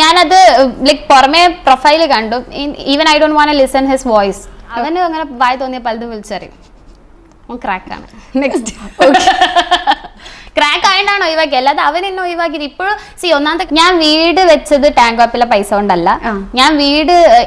ഞാനത് ലൈക് പുറമെ പ്രൊഫൈല് കണ്ടു. Even I don't want listen his voice. അവന് അങ്ങനെ വായി തോന്നിയ പലതും വിളിച്ചറിയും. ക്രാക്കാണ്. നെക്സ്റ്റ് ക്രാക്ക് ആയിട്ടാണ് ഒഴിവാക്കി, അല്ലാതെ അവൻ എന്നെ ഒഴിവാക്കിയത്. ഇപ്പോഴും ഒന്നാമത്തെ ഞാൻ വീട് വെച്ചത് ടാങ്ക് വാപ്പിലെ പൈസ കൊണ്ടല്ല. ഞാൻ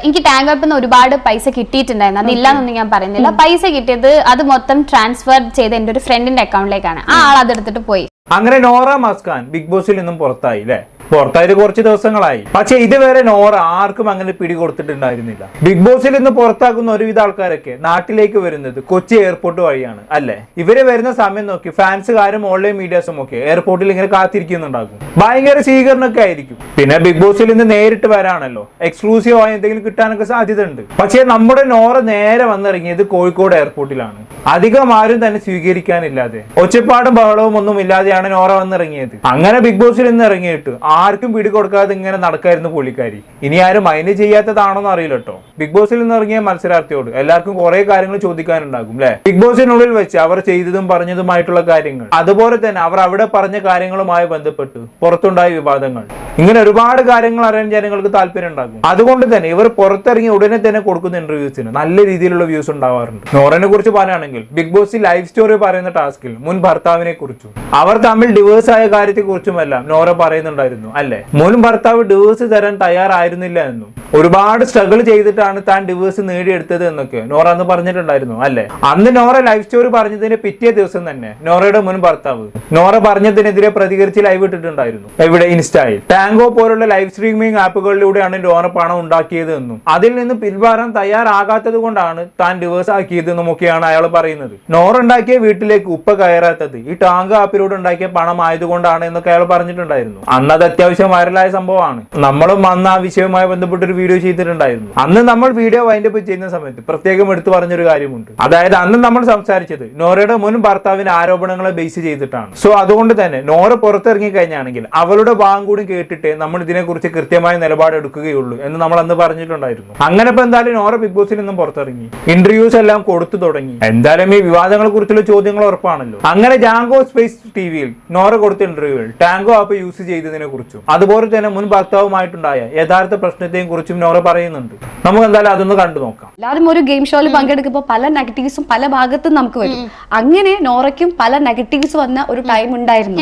എനിക്ക് ടാങ്ക് വാപ്പിൽ നിന്ന് ഒരുപാട് പൈസ കിട്ടിയിട്ടുണ്ടായിരുന്നു, അതില്ലാന്നൊന്നും ഞാൻ പറയുന്നില്ല. പൈസ കിട്ടിയത് അത് മൊത്തം ട്രാൻസ്ഫർ ചെയ്ത് എന്റെ ഒരു ഫ്രണ്ടിന്റെ അക്കൗണ്ടിലേക്കാണ്. ആ ആൾ അതെടുത്തിട്ട് പോയി. അങ്ങനെ നോറ മസ്കാൻ ബിഗ് ബോസിൽ നിന്നും പുറത്തായി അല്ലേ? പുറത്തായത് കുറച്ച് ദിവസങ്ങളായി. പക്ഷെ ഇതുവരെ നോറ ആർക്കും അങ്ങനെ പിടി കൊടുത്തിട്ടുണ്ടായിരുന്നില്ല. ബിഗ് ബോസിൽ നിന്ന് പുറത്താക്കുന്ന ഒരുവിധ ആൾക്കാരൊക്കെ നാട്ടിലേക്ക് വരുന്നത് കൊച്ചി എയർപോർട്ട് വഴിയാണ് അല്ലെ? ഇവര് വരുന്ന സമയം നോക്കി ഫാൻസുകാരും ഓൺലൈൻ മീഡിയാസും ഒക്കെ എയർപോർട്ടിൽ ഇങ്ങനെ കാത്തിരിക്കുന്നുണ്ടാകും. ഭയങ്കര സ്വീകരണമൊക്കെ ആയിരിക്കും. പിന്നെ ബിഗ് ബോസിൽ നിന്ന് നേരിട്ട് വരാണല്ലോ, എക്സ്ക്ലൂസീവ് ആയി എന്തെങ്കിലും കിട്ടാനൊക്കെ സാധ്യത ഉണ്ട്. പക്ഷെ നമ്മുടെ നോറ നേരെ വന്നിറങ്ങിയത് കോഴിക്കോട് എയർപോർട്ടിലാണ്. അധികം ആരും തന്നെ സ്വീകരിക്കാനില്ലാതെ, ഒച്ചപ്പാടും ബഹളവും ഒന്നും ഇല്ലാതെയാണ് നോറ വന്നിറങ്ങിയത്. അങ്ങനെ ബിഗ് ബോസിൽ നിന്ന് ഇറങ്ങിയിട്ട് ആർക്കും പിടി കൊടുക്കാതെ ഇങ്ങനെ നടക്കായിരുന്നു പുള്ളിക്കാരി. ഇനി ആരും മൈൻഡ് ചെയ്യാത്തതാണോന്ന് അറിയില്ല കേട്ടോ. ബിഗ് ബോസിൽ നിന്ന് ഇറങ്ങിയ മത്സരാർത്ഥിയോട് എല്ലാവർക്കും കുറെ കാര്യങ്ങൾ ചോദിക്കാനുണ്ടാകും അല്ലെ? ബിഗ് ബോസിനുള്ളിൽ വെച്ച് അവർ ചെയ്തതും പറഞ്ഞതുമായിട്ടുള്ള കാര്യങ്ങൾ, അതുപോലെ തന്നെ അവർ അവിടെ പറഞ്ഞ കാര്യങ്ങളുമായി ബന്ധപ്പെട്ട് പുറത്തുണ്ടായ വിവാദങ്ങൾ, ഇങ്ങനെ ഒരുപാട് കാര്യങ്ങൾ അറിയാൻ ജനങ്ങൾക്ക് താല്പര്യം ഉണ്ടാകും. അതുകൊണ്ട് തന്നെ ഇവർ പുറത്തിറങ്ങി ഉടനെ തന്നെ കൊടുക്കുന്ന ഇന്റർവ്യൂസിന് നല്ല രീതിയിലുള്ള വ്യൂസ് ഉണ്ടാവാറുണ്ട്. നോറനെ കുറിച്ച് പറയുകയാണെങ്കിൽ ബിഗ് ബോസ് ലൈഫ് സ്റ്റോറി പറയുന്ന ടാസ്കിൽ മുൻ ഭർത്താവിനെ കുറിച്ചും അവർ തമ്മിൽ ഡിവേഴ്സ് ആയ കാര്യത്തെ കുറിച്ചുമെല്ലാം നോറ പറയുന്നുണ്ടായിരുന്നു അല്ലെ? മുൻ ഭർത്താവ് ഡിവേഴ്സ് തരാൻ തയ്യാറായിരുന്നില്ല എന്നും ഒരുപാട് സ്ട്രഗിൾ ചെയ്തിട്ടാണ് താൻ ഡിവേഴ്സ് നേടിയെടുത്തത് എന്നൊക്കെ നോറ അന്ന് പറഞ്ഞിട്ടുണ്ടായിരുന്നു അല്ലെ? അന്ന് നോറ ലൈഫ് സ്റ്റോറി പറഞ്ഞതിന് പിറ്റേ ദിവസം തന്നെ നോറയുടെ മുൻ ഭർത്താവ് നോറ പറഞ്ഞതിനെതിരെ പ്രതികരിച്ച് ലൈവ് ഇട്ടിട്ടുണ്ടായിരുന്നു. ഇവിടെ ഇൻസ്റ്റയിൽ ടാങ്കോ പോലുള്ള ലൈവ് സ്ട്രീമിംഗ് ആപ്പുകളിലൂടെയാണ് നോറ പണം ഉണ്ടാക്കിയത് എന്നും അതിൽ നിന്ന് പിൻമാറാൻ തയ്യാറാകാത്തത് കൊണ്ടാണ് താൻ ഡിവേഴ്സ് ആക്കിയത് എന്നും ഒക്കെയാണ് അയാൾ പറയുന്നത്. നോറ ഉണ്ടാക്കിയ വീട്ടിലേക്ക് ഉപ്പ കയറാത്തത് ഈ ടാങ്ക് ആപ്പിലൂടെ ഉണ്ടാക്കിയ പണം ആയതുകൊണ്ടാണ് എന്നൊക്കെ അയാൾ പറഞ്ഞിട്ടുണ്ടായിരുന്നു. അന്ന് അത് അത്യാവശ്യം വൈറലായ സംഭവമാണ്. നമ്മളും അന്ന് ആ വിഷയവുമായി ബന്ധപ്പെട്ടൊരു വീഡിയോ ചെയ്തിട്ടുണ്ടായിരുന്നു. അന്ന് നമ്മൾ വീഡിയോ വൈൻഡപ്പ് ചെയ്യുന്ന സമയത്ത് പ്രത്യേകം എടുത്തു പറഞ്ഞൊരു കാര്യമുണ്ട്. അതായത് അന്ന് നമ്മൾ സംസാരിച്ചത് നോറയുടെ മുൻ ഭർത്താവിന്റെ ആരോപണങ്ങളെ ബേസ് ചെയ്തിട്ടാണ്. സോ അതുകൊണ്ട് തന്നെ നോറ പുറത്തിറങ്ങി കഴിഞ്ഞാണെങ്കിൽ അവളുടെ ഭാഗം കൂടി കേട്ടിട്ട് നമ്മൾ ഇതിനെക്കുറിച്ച് കൃത്യമായ നിലപാടെടുക്കുകയുള്ളൂ എന്ന് നമ്മൾ അന്ന് പറഞ്ഞിട്ടുണ്ടായിരുന്നു. അങ്ങനെ ഇപ്പൊ എന്തായാലും നോറ ബിഗ് ബോസിൽ നിന്നും പുറത്തിറങ്ങി, ഇന്റർവ്യൂസ് എല്ലാം കൊടുത്തു തുടങ്ങി. എന്തായാലും ഈ വിവാദങ്ങളെ കുറിച്ചുള്ള ചോദ്യങ്ങൾ ഉറപ്പാണല്ലോ. അങ്ങനെ ജാങ്കോ സ്പേസ് ടിവിയിൽ നോറ കൊടുത്ത ഇന്റർവ്യൂവിൽ ടാങ്കോ ആപ്പ് യൂസ് ചെയ്തതിനെ കുറിച്ചും അതുപോലെ തന്നെ മുൻ ഭർത്താവുമായിട്ടുണ്ടായ യഥാർത്ഥ പ്രശ്നത്തെയും കുറിച്ചും നോറ പറയുന്നുണ്ട്. നമുക്ക് എന്തായാലും അതൊന്ന് കണ്ടു നോക്കാം. എല്ലാവരും ഒരു ഗെയിം ഷോയിൽ പങ്കെടുക്കുമ്പോൾ പല നെഗറ്റീവ്സും പല ഭാഗത്തും നമുക്ക് വരും. അങ്ങനെ നോറയ്ക്കും പല നെഗറ്റീവ്സ് വന്ന ഒരു ടൈം ഉണ്ടായിരുന്നു.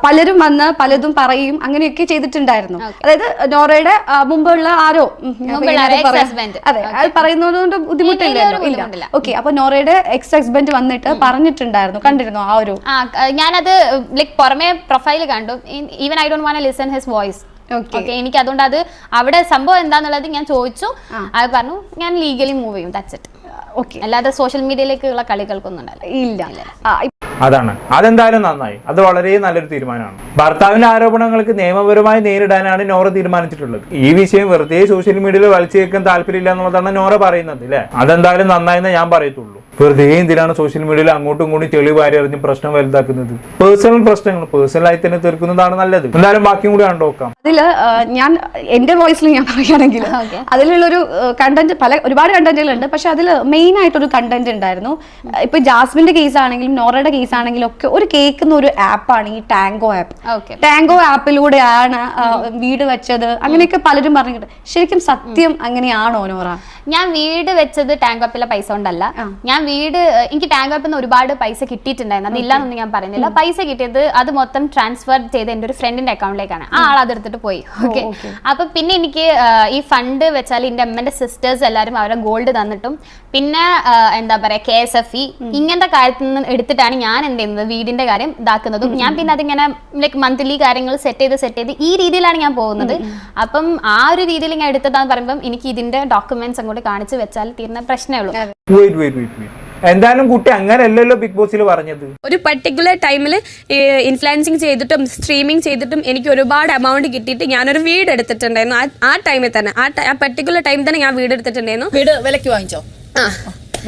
പലരും വന്ന് പലതും പറയും, അങ്ങനെയൊക്കെ ചെയ്തിട്ടുണ്ടായിരുന്നു. അതായത് നോറയുടെ മുമ്പുള്ള ആരോ അതെ അത് പറയുന്നതുകൊണ്ട് ബുദ്ധിമുട്ടില്ലല്ലോ. ഇല്ല. ഓക്കെ, അപ്പൊ നോറയുടെ എക്സ് ഹസ്ബൻഡ് വന്നിട്ട് പറഞ്ഞിട്ടുണ്ടായിരുന്നു, കണ്ടിരുന്നു ആ ഒരു? ഞാനത് ലൈക് പുറമെ പ്രൊഫൈല് കണ്ടു. Even I don't want listen his voice. എനിക്ക് അതുകൊണ്ട് അത് അവിടെ സംഭവം എന്താന്നുള്ളത് ഞാൻ ചോദിച്ചു. അത് പറഞ്ഞു ഞാൻ ലീഗലി മൂവ് ചെയ്യും, ദാറ്റ്സ് ഇറ്റ്. ഓക്കെ, അല്ലാതെ സോഷ്യൽ മീഡിയയിലേക്കുള്ള കളികൾക്കൊന്നും ഇല്ല. അതാണ്. അതെന്തായാലും നന്നായി. അത് വളരെ നല്ലൊരു തീരുമാനമാണ്. ഭർത്താവിന്റെ ആരോപണങ്ങൾക്ക് നിയമപരമായി നേരിടാനാണ് നോറ തീരുമാനിച്ചിട്ടുള്ളത്. ഈ വിഷയം വെറുതെ സോഷ്യൽ മീഡിയയിൽ വലിച്ചു കേൾക്കാൻ താല്പര്യമില്ല എന്നുള്ളതാണ് നോറ പറയുന്നത് അല്ലെ? അതെന്തായാലും നന്നായെന്ന് ഞാൻ പറയത്തുള്ളൂ. വെറുതെ എന്തിനാണ് സോഷ്യൽ മീഡിയയിൽ അങ്ങോട്ടും ഇങ്ങോട്ടും ചെളി വാരി എറിഞ്ഞ് പ്രശ്നം വലുതാക്കുന്നത്? പേഴ്സണൽ പ്രശ്നങ്ങൾ പേഴ്സണലായി തന്നെ തീർക്കുന്നതാണ് നല്ലത്. എന്തായാലും ബാക്കിയും കൂടി കണ്ടോക്കാം. അതില് ഞാൻ എന്റെ വോയിസിൽ ഞാൻ പറയുകയാണെങ്കിൽ അതിലുള്ളൊരു കണ്ടന്റ് ഒരുപാട് കണ്ടന്റുകളുണ്ട്. പക്ഷെ അതിൽ മെയിൻ ആയിട്ടൊരു കണ്ടന്റ് ഉണ്ടായിരുന്നു. ഇപ്പൊ ജാസ്മിന്റെ കേസ് ആണെങ്കിലും നോറയുടെ കേസ് ആണെങ്കിലും ഒക്കെ ഒരു കേൾക്കുന്ന ഒരു ആപ്പാണ് ഈ ടാങ്കോ ആപ്പ്. ടാങ്കോ ആപ്പിലൂടെയാണ് വീട് വെച്ചത് അങ്ങനെയൊക്കെ പലരും പറഞ്ഞിട്ട്. ശരിക്കും സത്യം അങ്ങനെയാണോ നോറ? ഞാൻ വീട് വെച്ചത് ടാങ്ക് വാപ്പിലെ പൈസ കൊണ്ടല്ല. എനിക്ക് ടാങ്ക് വാപ്പിൽ നിന്ന് ഒരുപാട് പൈസ കിട്ടിയിട്ടുണ്ടായിരുന്നു, അതില്ലാന്നൊന്നും ഞാൻ പറയുന്നില്ല. പൈസ കിട്ടിയത് അത് മൊത്തം ട്രാൻസ്ഫർ ചെയ്ത് എന്റെ ഒരു ഫ്രണ്ടിന്റെ അക്കൗണ്ടിലേക്കാണ്. ആ ആൾ അതെടുത്തിട്ട് പോയി. ഓക്കെ, അപ്പൊ പിന്നെ എനിക്ക് ഈ ഫണ്ട് വെച്ചാൽ എന്റെ അമ്മന്റെ സിസ്റ്റേഴ്സ് എല്ലാവരും അവരെ ഗോൾഡ് തന്നിട്ടും പിന്നെ എന്താ പറയാ KSFE ഇങ്ങനത്തെ കാര്യത്തിൽ നിന്ന് എടുത്തിട്ടാണ് ഞാൻ എന്ത് ചെയ്യുന്നത്, വീടിന്റെ കാര്യം ഇതാക്കുന്നതും. ഞാൻ പിന്നെ അതിങ്ങനെ ലൈക് മന്ത്ലി കാര്യങ്ങൾ സെറ്റ് ചെയ്ത് ഈ രീതിയിലാണ് ഞാൻ പോകുന്നത്. അപ്പം ആ ഒരു രീതിയിൽ ഞാൻ എടുത്തതാന്ന് പറയുമ്പോൾ എനിക്ക് ഇതിന്റെ ഡോക്യുമെന്റ്സ് അങ്ങോട്ട് കാണിച്ച് വെച്ചാൽ തീർന്ന പ്രശ്നമേ ഉള്ളൂ. എന്തായാലും കുട്ടി അങ്ങനെയല്ലല്ലോ ബിഗ് ബോസിൽ പറഞ്ഞത്. ഒരു പർട്ടിക്കുലർ ടൈമിൽ ഇൻഫ്ലുവൻസിങ് ചെയ്തിട്ടും സ്ട്രീമിംഗ് ചെയ്തിട്ടും എനിക്ക് ഒരുപാട് എമൗണ്ട് കിട്ടിയിട്ട് ഞാനൊരു വീട് എടുത്തിട്ടുണ്ടായിരുന്നു. ആ ടൈമിൽ തന്നെ ആ പർട്ടിക്കുലർ ടൈം തന്നെ ഞാൻ വീട് എടുത്തിട്ടുണ്ടായിരുന്നു. വീട് വിലക്ക് വാങ്ങിച്ചോ?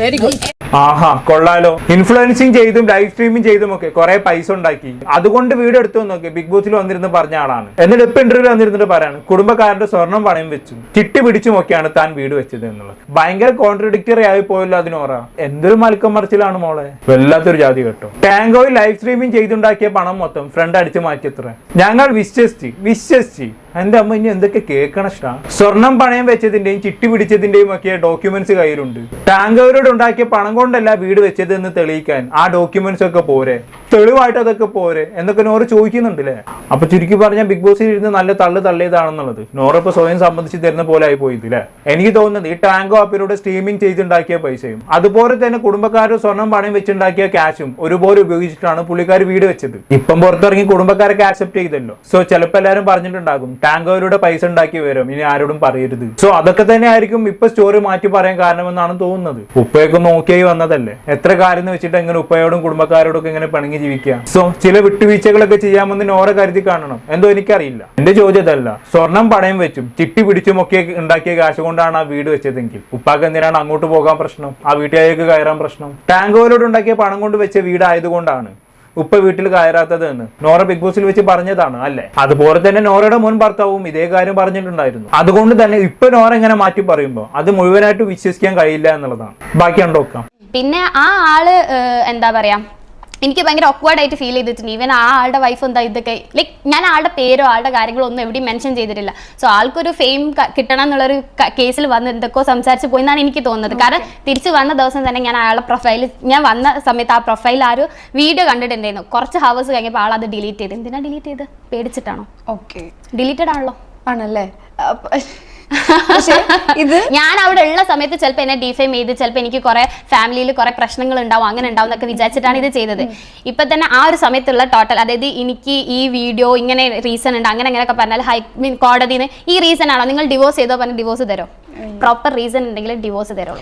Very good. ആഹാ കൊള്ളാലോ. ഇൻഫ്ലുവൻസിങ് ചെയ്തും ലൈവ് സ്ട്രീമിംഗ് ചെയ്തും ഒക്കെ കുറെ പൈസ ഉണ്ടാക്കി, അതുകൊണ്ട് വീഡിയോ എടുത്തു നോക്കി ബിഗ് ബോസിൽ വന്നിരുന്ന് പറഞ്ഞ ആളാണ്. എന്നിട്ട് ഇപ്പൊ ഇന്റർവ്യൂ വന്നിരുന്നിട്ട് പറയാണ് കുടുംബക്കാരുടെ സ്വർണം പണയം വെച്ചു ചിട്ടി പിടിച്ചും ഒക്കെയാണ് താൻ വീട് വെച്ചത് എന്നുള്ളത്. ഭയങ്കര കോൺട്രഡിക്ടറി ആയി പോയല്ലോ അതിനോറ. എന്തൊരു മൽക്കം മറിച്ചിലാണ് മോളെ, വല്ലാത്തൊരു ജാതി കേട്ടോ. ടാങ്കോയിൽ ലൈവ് സ്ട്രീമിംഗ് ചെയ്തുണ്ടാക്കിയ പണം മൊത്തം ഫ്രണ്ട് അടിച്ചു മാറ്റിയത്ര. ഞങ്ങൾ വിശ്വസിച്ച് എന്റെ അമ്മ ഇനി എന്തൊക്കെ കേൾക്കണം. സ്വർണം പണയം വെച്ചതിന്റെയും ചിട്ടി പിടിച്ചതിന്റെയും ഒക്കെ ഡോക്യുമെന്റ്സ് കയ്യിലുണ്ട്. ടാങ്കോയിലോട് ഉണ്ടാക്കിയ പണം കൊണ്ടല്ല വീട് വെച്ചത് എന്ന് തെളിയിക്കാൻ ആ ഡോക്യുമെന്റ്സ് ഒക്കെ പോരെ, തെളിവായിട്ട് അതൊക്കെ പോരെ എന്നൊക്കെ നോറ ചോദിക്കുന്നുണ്ടല്ലേ. അപ്പൊ ചുരുക്കി പറഞ്ഞാൽ ബിഗ് ബോസിൽ ഇരുന്ന് നല്ല തള്ളിയതാണെന്നുള്ളത് നോറ ഇപ്പൊ സ്വയം സംബന്ധിച്ച് തരുന്ന പോലെ ആയി പോയില്ലേ. എനിക്ക് തോന്നുന്നത് ഈ ടാങ്കോ ആപ്പിലൂടെ സ്ട്രീമിംഗ് ചെയ്തുണ്ടാക്കിയ പൈസയും അതുപോലെ തന്നെ കുടുംബക്കാരുടെ സ്വർണം പണയം വെച്ചുണ്ടാക്കിയ ക്യാഷും ഒരുപോലെ ഉപയോഗിച്ചിട്ടാണ് പുള്ളിക്കാർ വീട് വെച്ചത്. ഇപ്പം പുറത്തിറങ്ങി കുടുംബക്കാരൊക്കെ ആക്സെപ്റ്റ് ചെയ്തല്ലോ. സോ ചിലപ്പോൾ എല്ലാവരും പറഞ്ഞിട്ടുണ്ടാകും ടാങ്കോയിലൂടെ പൈസ ഉണ്ടാക്കി വരും, ഇനി ആരോടും പറയരുത്. സോ അതൊക്കെ തന്നെ ആയിരിക്കും ഇപ്പൊ സ്റ്റോറി മാറ്റി പറയാൻ കാരണമെന്നാണ് തോന്നുന്നത്. ഉപ്പയൊക്കെ നോക്കിയായി വന്നതല്ലേ, എത്ര കാര്യം വെച്ചിട്ട് എങ്ങനെ ഉപ്പയോടും കുടുംബക്കാരോടും ഒക്കെ എങ്ങനെ പിണങ്ങി ജീവിക്കുക. സോ ചില വിട്ടുവീഴ്ചകളൊക്കെ ചെയ്യാമെന്ന് നോറ കരുതി കാണണം. എന്തോ എനിക്കറിയില്ല. എന്റെ ചോദ്യം അതല്ല, സ്വർണം പണയം വെച്ചും ചിട്ടി പിടിച്ചും ഒക്കെ ഉണ്ടാക്കിയ കാശ് കൊണ്ടാണ് ആ വീട് വെച്ചതെങ്കിൽ ഉപ്പാക്ക് എന്തിനാണ് അങ്ങോട്ട് പോകാൻ പ്രശ്നം, ആ വീട്ടിലേക്ക് കയറാൻ പ്രശ്നം? ടാങ്കോയിലൂടെ ഉണ്ടാക്കിയ പണം കൊണ്ട് വെച്ച വീടായതുകൊണ്ടാണ് ഉപ്പ വീട്ടിൽ കയറാത്തത് എന്ന് നോറ ബിഗ് ബോസിൽ വെച്ച് പറഞ്ഞതാണ് അല്ലെ. അതുപോലെ തന്നെ നോറയുടെ മുൻ ഭർത്താവും ഇതേ കാര്യം പറഞ്ഞിട്ടുണ്ടായിരുന്നു. അതുകൊണ്ട് തന്നെ ഇപ്പൊ നോറ ഇങ്ങനെ മാറ്റി പറയുമ്പോൾ അത് മുഴുവനായിട്ട് വിശ്വസിക്കാൻ കഴിയില്ല എന്നുള്ളതാണ്. ബാക്കി ഉണ്ടോക്കാം. പിന്നെ ആ ആള് എന്താ പറയാ, എനിക്ക് ഭയങ്കര awkward ആയിട്ട് ഫീൽ ചെയ്തിട്ടുണ്ട്. ഈവൻ ആ ആളുടെ വൈഫ് എന്താ ഇതൊക്കെ ലൈക്ക് ഞാൻ ആളുടെ പേരോ ആളുടെ കാര്യങ്ങളോ ഒന്നും എവിടെയും മെൻഷൻ ചെയ്തിട്ടില്ല. സോ ആൾക്കൊരു ഫെയിം കിട്ടണം എന്നുള്ളൊരു കേസിൽ വന്ന് എന്തൊക്കെയോ സംസാരിച്ച് പോയി എന്നാണ് എനിക്ക് തോന്നുന്നത്. കാരണം തിരിച്ച് വന്ന ദിവസം തന്നെ ഞാൻ അയാളുടെ പ്രൊഫൈൽ, ഞാൻ വന്ന സമയത്ത് ആ പ്രൊഫൈൽ ആ ഒരു വീഡിയോ കണ്ടിട്ടുണ്ടായിരുന്നു. കുറച്ച് ഹവേഴ്സ് കഴിഞ്ഞപ്പോൾ ആൾ അത് ഡിലീറ്റ് ചെയ്ത്. എന്തിനാ ഡിലീറ്റ് ചെയ്ത്? പേടിച്ചിട്ടാണോ? ഓക്കെ, ഡിലീറ്റഡ് ആണല്ലോ. ആണല്ലേ. ഇത് ഞാൻ അവിടെ ഉള്ള സമയത്ത് ചിലപ്പോൾ എന്നെ ഡിഫൈം ചെയ്ത് ചിലപ്പോൾ എനിക്ക് കുറെ ഫാമിലിയിൽ കുറെ പ്രശ്നങ്ങൾ ഉണ്ടാവും, അങ്ങനെ ഉണ്ടാവും എന്നൊക്കെ വിചാരിച്ചിട്ടാണ് ഇത് ചെയ്തത്. ഇപ്പൊ തന്നെ ആ ഒരു സമയത്തുള്ള ടോട്ടൽ, അതായത് എനിക്ക് ഈ വീഡിയോ ഇങ്ങനെ റീസൺ ഉണ്ട് അങ്ങനെ അങ്ങനെയൊക്കെ പറഞ്ഞാൽ കോടതിന്ന് ഈ റീസൺ ആണോ നിങ്ങൾ ഡിവോഴ്സ് ചെയ്തോ പറഞ്ഞ് ഡിവോഴ്സ് തരും. പ്രോപ്പർ റീസൺ ഉണ്ടെങ്കിൽ ഡിവോഴ്സ് തരുള്ളൂ.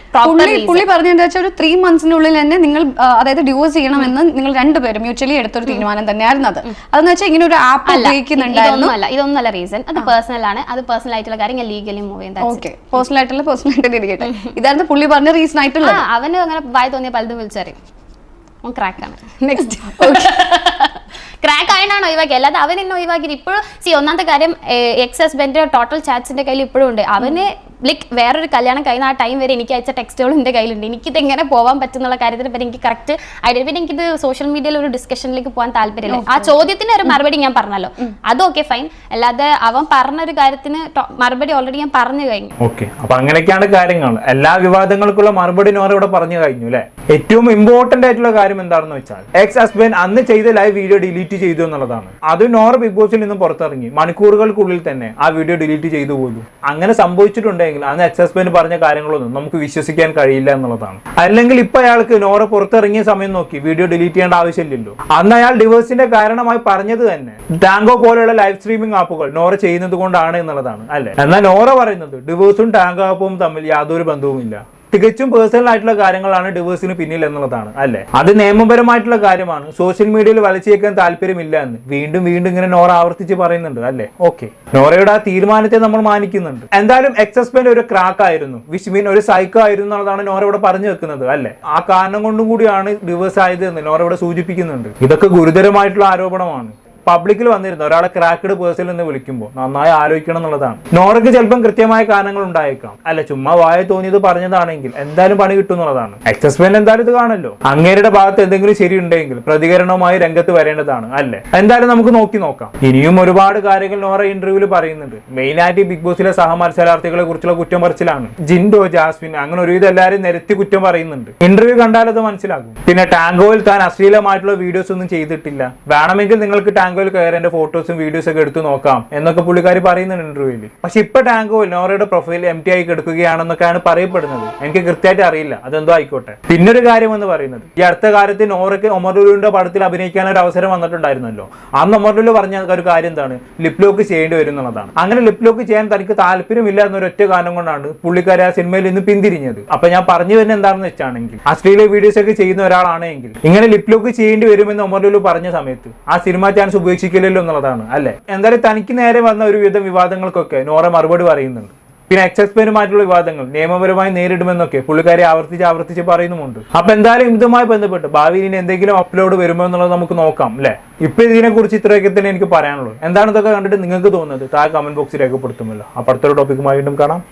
പുള്ളി പറഞ്ഞെന്താ വെച്ചാൽ ഒരു 3 monthsനുള്ളിൽ തന്നെ നിങ്ങൾ അതായത് ഡിവോഴ്സ് ചെയ്യണമെന്ന് നിങ്ങൾ രണ്ടുപേരും മ്യൂച്വലി എടുത്തൊരു തീരുമാനം തന്നെയായിരുന്നു അത്. അതെന്ന് വെച്ചാൽ ഇങ്ങനെ ഒരു ആപ്പ് ഉപയോഗിക്കുന്നുണ്ടായിരുന്നു. ഇതൊന്നുമല്ല റീസൺ, അത് പേഴ്സണൽ ആണ്. അത് പേഴ്സണൽ ആയിട്ടുള്ള കാര്യം ഞാൻ ലീഗലി മൂവ് ചെയ്യുന്നത്. ഓക്കെ, പേഴ്സണൽ ആയിട്ട് ഇരിക്കട്ടെ. ഇതായിരുന്നു പുള്ളി പറഞ്ഞ റീസൺ ആയിട്ടുള്ള. അവന് അങ്ങനെ വായി തോന്നിയ പലതും വിളിച്ചറിയും. ക്രാക്കാണ്. നെക്സ്റ്റ് ക്രാക്ക് ആയിട്ടാണ് ഒഴിവാക്കി, അല്ലാതെ അവൻ എന്നെ ഒഴിവാക്കിയത്. ഇപ്പോഴും ഒന്നാമത്തെ കാര്യം എക്സ് ഹസ്ബൻഡ് ടോട്ടൽ ചാറ്റ്സിന്റെ കയ്യിൽ ഇപ്പോഴും ഉണ്ട്. അവന് ലൈക്ക് വേറൊരു കല്യാണം കഴിഞ്ഞ ആ ടൈം വരെ എനിക്ക് അയച്ച ടെക്സ്റ്റുകളും എൻ്റെ കയ്യിലുണ്ട്. എനിക്കിത് എങ്ങനെ പോകാൻ പറ്റുന്നുള്ള കാര്യത്തിനെ പറ്റി എനിക്ക് കറക്റ്റ് ഐഡിയ. പിന്നെ എനിക്കിത് സോഷ്യൽ മീഡിയയിൽ ഒരു ഡിസ്കഷനിലേക്ക് പോകാൻ താല്പര്യമില്ല. ആ ചോദ്യത്തിന് ഒരു മറുപടി ഞാൻ പറഞ്ഞല്ലോ, അതൊക്കെ ഫൈൻ. അല്ലാതെ അവൻ പറഞ്ഞൊരു കാര്യത്തിന് മറുപടി ഓൾറെഡി ഞാൻ പറഞ്ഞു കഴിഞ്ഞു. ഓക്കെ, അപ്പൊ അങ്ങനെയൊക്കെയാണ് കാര്യങ്ങൾ. എല്ലാ വിവാദങ്ങൾക്കുള്ള മറുപടി നോറ ഇവിടെ പറഞ്ഞു കഴിഞ്ഞു അല്ലെ. ഏറ്റവും ഇമ്പോർട്ടന്റ് ആയിട്ടുള്ള കാര്യം എന്താണെന്ന് വെച്ചാൽ എക്സ് ഹസ്ബൻഡ് അന്ന് ചെയ്ത ലൈവ് വീഡിയോ ഡിലീറ്റ് ചെയ്തു എന്നുള്ളതാണ്. അത് നോറ ബിഗ് ബോസിൽ നിന്നും പുറത്തിറങ്ങി മണിക്കൂറുകൾക്കുള്ളിൽ തന്നെ ആ വീഡിയോ ഡിലീറ്റ് ചെയ്തു പോലും. അങ്ങനെ സംഭവിച്ചിട്ടുണ്ടെങ്കിൽ അന്ന് എക്സ് ഹസ്ബൻഡ് പറഞ്ഞ കാര്യങ്ങളൊന്നും നമുക്ക് വിശ്വസിക്കാൻ കഴിയില്ല എന്നുള്ളതാണ്. അല്ലെങ്കിൽ ഇപ്പൊ അയാൾക്ക് നോറ പുറത്തിറങ്ങിയ സമയം നോക്കി വീഡിയോ ഡിലീറ്റ് ചെയ്യേണ്ട ആവശ്യമില്ലല്ലോ. അന്ന് അയാൾ ഡിവോഴ്സിന്റെ കാരണമായി പറഞ്ഞത് തന്നെ ടാങ്കോ പോലെയുള്ള ലൈവ് സ്ട്രീമിംഗ് ആപ്പുകൾ നോറ ചെയ്യുന്നത് കൊണ്ടാണ് എന്നുള്ളതാണ് അല്ലെ. എന്നാൽ നോറ പറയുന്നത് ഡിവോഴ്സും ടാങ്കോ ആപ്പും തമ്മിൽ യാതൊരു ബന്ധവുമില്ല, തികച്ചും പേഴ്സണൽ ആയിട്ടുള്ള കാര്യങ്ങളാണ് ഡിവോഴ്സിന് പിന്നിൽ എന്നുള്ളതാണ് അല്ലെ. അത് നിയമപരമായിട്ടുള്ള കാര്യമാണ്, സോഷ്യൽ മീഡിയയിൽ വലിച്ചേക്കാൻ താല്പര്യമില്ല എന്ന് വീണ്ടും ഇങ്ങനെ നോറ ആവർത്തിച്ച് പറയുന്നുണ്ട് അല്ലെ. ഓക്കെ, നോറയുടെ ആ തീരുമാനത്തെ നമ്മൾ മാനിക്കുന്നുണ്ട്. എന്തായാലും എക്സ് ഹസ്ബൻഡ് ഒരു ക്രാക്ക് ആയിരുന്നു, വിച്ച് മീൻ ഒരു സൈക്കോ ആയിരുന്നു എന്നുള്ളതാണ് നോറ ഇവിടെ പറഞ്ഞു വെക്കുന്നത് അല്ലെ. ആ കാരണം കൊണ്ടും കൂടിയാണ് ഡിവോഴ്സ് ആയത് എന്ന് നോറ ഇവിടെ സൂചിപ്പിക്കുന്നുണ്ട്. ഇതൊക്കെ ഗുരുതരമായിട്ടുള്ള ആരോപണമാണ്. പബ്ലിക്കിൽ വന്നിരുന്നു ഒരാളെ ക്രാക്ക്ഡ് പേഴ്സൺ എന്ന് വിളിക്കുമ്പോൾ നന്നായി ആലോചിക്കണം എന്നുള്ളതാണ്. നോറയ്ക്ക് ചിലപ്പം കൃത്യമായ കാരണങ്ങൾ ഉണ്ടായേക്കാം അല്ല, ചുമ്മാ വായ തോന്നിയത് പറഞ്ഞതാണെങ്കിൽ എന്തായാലും പണി കിട്ടും എന്നുള്ളതാണ്. എക്സ് ഹസ്ബൻഡ് എന്തായാലും ഇത് കാണല്ലോ. അങ്ങേരുടെ ഭാഗത്ത് എന്തെങ്കിലും ശരിയുണ്ടെങ്കിൽ പ്രതികരണവുമായി രംഗത്ത് വരേണ്ടതാണ് അല്ലെ. എന്തായാലും നമുക്ക് നോക്കാം. ഇനിയും ഒരുപാട് കാര്യങ്ങൾ നോറ ഇന്റർവ്യൂവിൽ പറയുന്നുണ്ട്. മെയിനായിട്ട് ബിഗ് ബോസിലെ സഹമത്സരാർത്ഥികളെ കുറിച്ചുള്ള കുറ്റം പറച്ചിലാണ്. ജിൻഡോ, ജാസ്മിൻ, അങ്ങനെ ഒരുവിധം എല്ലാവരും നിരത്തി കുറ്റം പറയുന്നുണ്ട്. ഇന്റർവ്യൂ കണ്ടാൽ അത് മനസ്സിലാകും. പിന്നെ ടാങ്കോയിൽ താൻ അശ്ലീലമായിട്ടുള്ള വീഡിയോസ് ഒന്നും ചെയ്തിട്ടില്ല, വേണമെങ്കിൽ നിങ്ങൾക്ക് ടാങ്കോയിൽ കയറി എന്റെ ഫോട്ടോസും വീഡിയോസ് ഒക്കെ എടുത്തു നോക്കാം എന്നൊക്കെ പുള്ളിക്കാരി പറയുന്നുണ്ട് ഇന്റർവ്യൂവിൽ. പക്ഷെ ഇപ്പൊ ടാങ്കോയിൽ നോറയുടെ പ്രൊഫൈൽ എംടി ആയി കിടക്കുകയാണെന്നൊക്കെയാണ് പറയപ്പെടുന്നത്. എനിക്ക് കൃത്യമായിട്ട് അറിയില്ല, അതെന്തോ ആയിക്കോട്ടെ. പിന്നൊരു കാര്യം എന്ന് പറയുന്നത് ഈ അടുത്ത കാലത്ത് നോറയ്ക്ക് ഒമർലുലിന്റെ പടത്തിൽ അഭിനയിക്കാൻ ഒരു അവസരം വന്നിട്ടുണ്ടായിരുന്നല്ലോ. അന്ന് ഒമർലുല് പറഞ്ഞ ഒരു കാര്യം എന്താണ്, ലിപ് ലോക്ക് ചെയ്യേണ്ടി വരും എന്നുള്ളതാണ്. അങ്ങനെ ലിപ് ലോക്ക് ചെയ്യാൻ തനിക്ക് താല്പര്യമില്ല എന്നൊരൊറ്റ കാരണം കൊണ്ടാണ് പുള്ളിക്കാരി ആ സിനിമയിൽ നിന്ന് പിന്തിരിഞ്ഞത്. അപ്പൊ ഞാൻ പറഞ്ഞു വരുന്നത് എന്താണെന്ന് വെച്ചാണെങ്കിൽ അശ്ലീല വീഡിയോസ് ഒക്കെ ചെയ്യുന്ന ഒരാളാണെങ്കിൽ ഇങ്ങനെ ലിപ് ലോക്ക് ചെയ്യേണ്ടി വരുമെന്ന് ഒമർലുലു പറഞ്ഞ സമയത്ത് ആ സിനിമ ചാൻസ് ഉപേക്ഷിക്കില്ലല്ലോ എന്നുള്ളതാണ് അല്ലെ. എന്തായാലും തനിക്ക് നേരെ വന്ന ഒരുവിധം വിവാദങ്ങൾക്കൊക്കെ നോറ മറുപടി പറയുന്നുണ്ട്. പിന്നെ എക്സൈസ് പേരുമായിട്ടുള്ള വിവാദങ്ങൾ നിയമപരമായി നേരിടുമെന്നൊക്കെ പുള്ളിക്കാരി ആവർത്തിച്ച് പറയുന്നുമുണ്ട്. അപ്പൊ എന്തായാലും ഇതുമായി ബന്ധപ്പെട്ട് ഭാവിയിൽ ഇനി എന്തെങ്കിലും അപ്ലോഡ് വരുമോ എന്നുള്ളത് നമുക്ക് നോക്കാം അല്ലെ. ഇപ്പൊ ഇതിനെ കുറിച്ച് ഇത്രയൊക്കെ തന്നെ എനിക്ക് പറയാനുള്ളൂ. എന്താണ് ഇതൊക്കെ കണ്ടിട്ട് നിങ്ങൾക്ക് തോന്നുന്നത് താഴെ കമന്റ് ബോക്സിൽ രേഖപ്പെടുത്തുമല്ലോ. അപ്പൊ അടുത്തൊരു ടോപ്പിക്കുമായി വീണ്ടും കാണാം.